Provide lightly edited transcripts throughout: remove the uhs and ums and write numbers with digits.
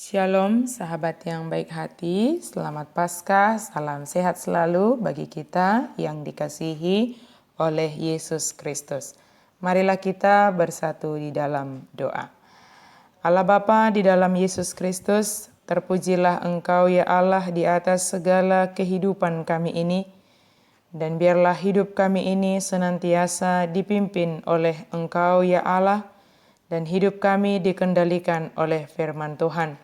Shalom sahabat yang baik hati, selamat Paskah, salam sehat selalu bagi kita yang dikasihi oleh Yesus Kristus. Marilah kita bersatu di dalam doa. Allah Bapa di dalam Yesus Kristus, terpujilah Engkau ya Allah di atas segala kehidupan kami ini, dan biarlah hidup kami ini senantiasa dipimpin oleh Engkau ya Allah, dan hidup kami dikendalikan oleh firman Tuhan.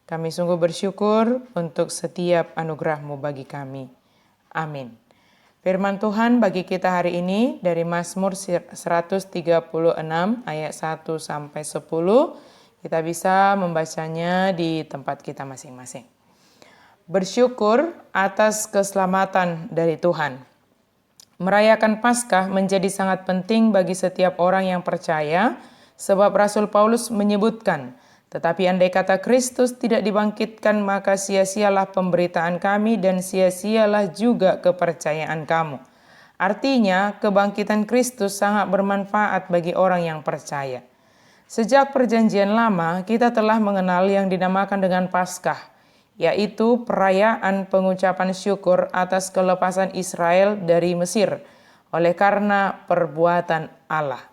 Kami sungguh bersyukur untuk setiap anugerah-Mu bagi kami. Amin. Firman Tuhan bagi kita hari ini dari Mazmur 136 ayat 1 sampai 10. Kita bisa membacanya di tempat kita masing-masing. Bersyukur atas keselamatan dari Tuhan. Merayakan Paskah menjadi sangat penting bagi setiap orang yang percaya, sebab Rasul Paulus menyebutkan, tetapi andai kata Kristus tidak dibangkitkan, maka sia-sialah pemberitaan kami dan sia-sialah juga kepercayaan kamu. Artinya, kebangkitan Kristus sangat bermanfaat bagi orang yang percaya. Sejak perjanjian lama, kita telah mengenal yang dinamakan dengan Paskah, yaitu perayaan pengucapan syukur atas kelepasan Israel dari Mesir oleh karena perbuatan Allah.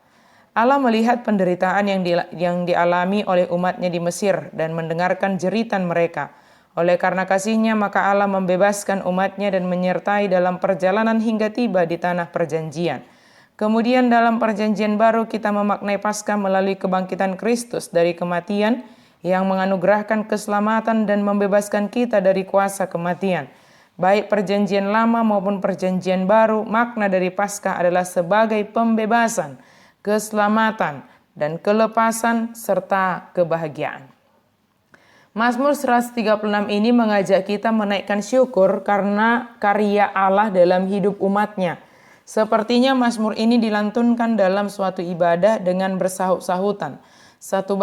Allah melihat penderitaan yang dialami oleh umatnya di Mesir dan mendengarkan jeritan mereka. Oleh karena kasih-Nya, maka Allah membebaskan umatnya dan menyertai dalam perjalanan hingga tiba di tanah perjanjian. Kemudian dalam perjanjian baru kita memaknai Paskah melalui kebangkitan Kristus dari kematian yang menganugerahkan keselamatan dan membebaskan kita dari kuasa kematian. Baik perjanjian lama maupun perjanjian baru, makna dari Paskah adalah sebagai pembebasan, keselamatan, dan kelepasan, serta kebahagiaan. Mazmur 136 ini mengajak kita menaikkan syukur karena karya Allah dalam hidup umatnya. Sepertinya Mazmur ini dilantunkan dalam suatu ibadah dengan bersahut-sahutan. Satu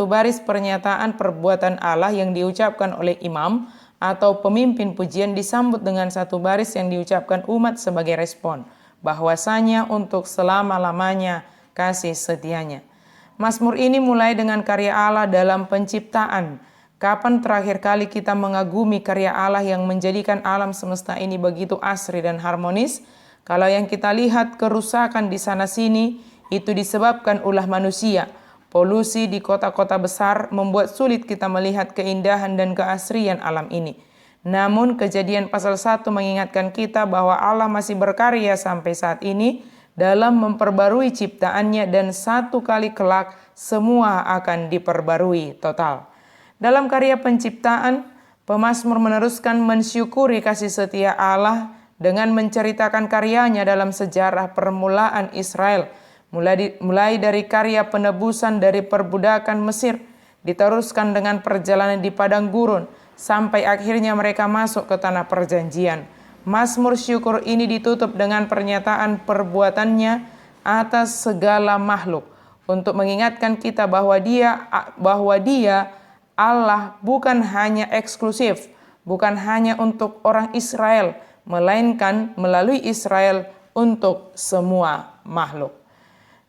baris pernyataan perbuatan Allah yang diucapkan oleh imam atau pemimpin pujian disambut dengan satu baris yang diucapkan umat sebagai respon, bahwasanya untuk selama-lamanya kasih setianya. Mazmur ini mulai dengan karya Allah dalam penciptaan. Kapan terakhir kali kita mengagumi karya Allah yang menjadikan alam semesta ini begitu asri dan harmonis? Kalau yang kita lihat kerusakan di sana-sini, itu disebabkan ulah manusia. Polusi di kota-kota besar membuat sulit kita melihat keindahan dan keasrian alam ini. Namun Kejadian pasal 1 mengingatkan kita bahwa Allah masih berkarya sampai saat ini dalam memperbarui ciptaannya, dan satu kali kelak semua akan diperbarui total. Dalam karya penciptaan, pemazmur meneruskan mensyukuri kasih setia Allah dengan menceritakan karyanya dalam sejarah permulaan Israel, mulai dari karya penebusan dari perbudakan Mesir, diteruskan dengan perjalanan di padang gurun, sampai akhirnya mereka masuk ke tanah perjanjian. Mazmur syukur ini ditutup dengan pernyataan perbuatannya atas segala makhluk, untuk mengingatkan kita bahwa dia Allah bukan hanya eksklusif, bukan hanya untuk orang Israel, melainkan melalui Israel untuk semua makhluk.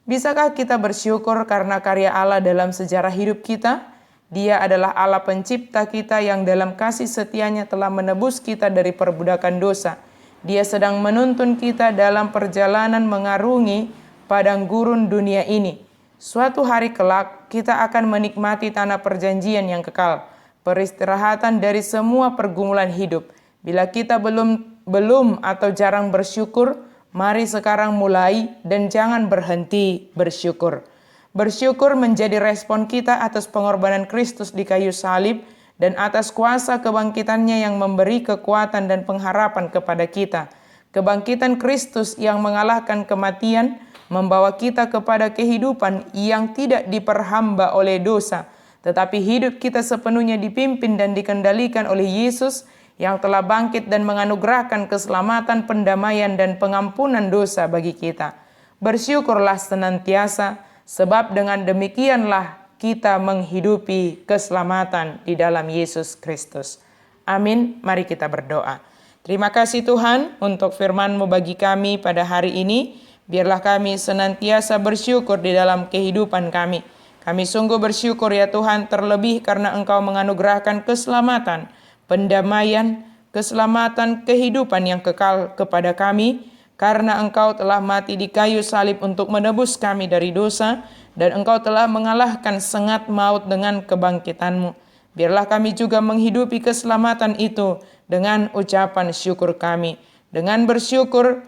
Bisakah kita bersyukur karena karya Allah dalam sejarah hidup kita? Dia adalah Allah pencipta kita yang dalam kasih setianya telah menebus kita dari perbudakan dosa. Dia sedang menuntun kita dalam perjalanan mengarungi padang gurun dunia ini. Suatu hari kelak kita akan menikmati tanah perjanjian yang kekal, peristirahatan dari semua pergumulan hidup. Bila kita belum atau jarang bersyukur, mari sekarang mulai dan jangan berhenti bersyukur. Bersyukur menjadi respon kita atas pengorbanan Kristus di kayu salib dan atas kuasa kebangkitannya yang memberi kekuatan dan pengharapan kepada kita. Kebangkitan Kristus yang mengalahkan kematian membawa kita kepada kehidupan yang tidak diperhamba oleh dosa, tetapi hidup kita sepenuhnya dipimpin dan dikendalikan oleh Yesus yang telah bangkit dan menganugerahkan keselamatan, pendamaian, dan pengampunan dosa bagi kita. Bersyukurlah senantiasa, sebab dengan demikianlah kita menghidupi keselamatan di dalam Yesus Kristus. Amin. Mari kita berdoa. Terima kasih Tuhan untuk firman-Mu bagi kami pada hari ini. Biarlah kami senantiasa bersyukur di dalam kehidupan kami. Kami sungguh bersyukur ya Tuhan, terlebih karena Engkau menganugerahkan keselamatan, pendamaian, keselamatan, kehidupan yang kekal kepada kami, karena Engkau telah mati di kayu salib untuk menebus kami dari dosa, dan Engkau telah mengalahkan sengat maut dengan kebangkitan-Mu. Biarlah kami juga menghidupi keselamatan itu dengan ucapan syukur kami. Dengan bersyukur,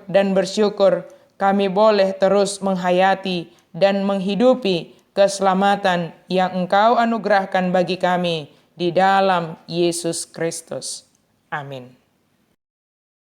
dan bersyukur, kami boleh terus menghayati dan menghidupi keselamatan yang Engkau anugerahkan bagi kami di dalam Yesus Kristus. Amin.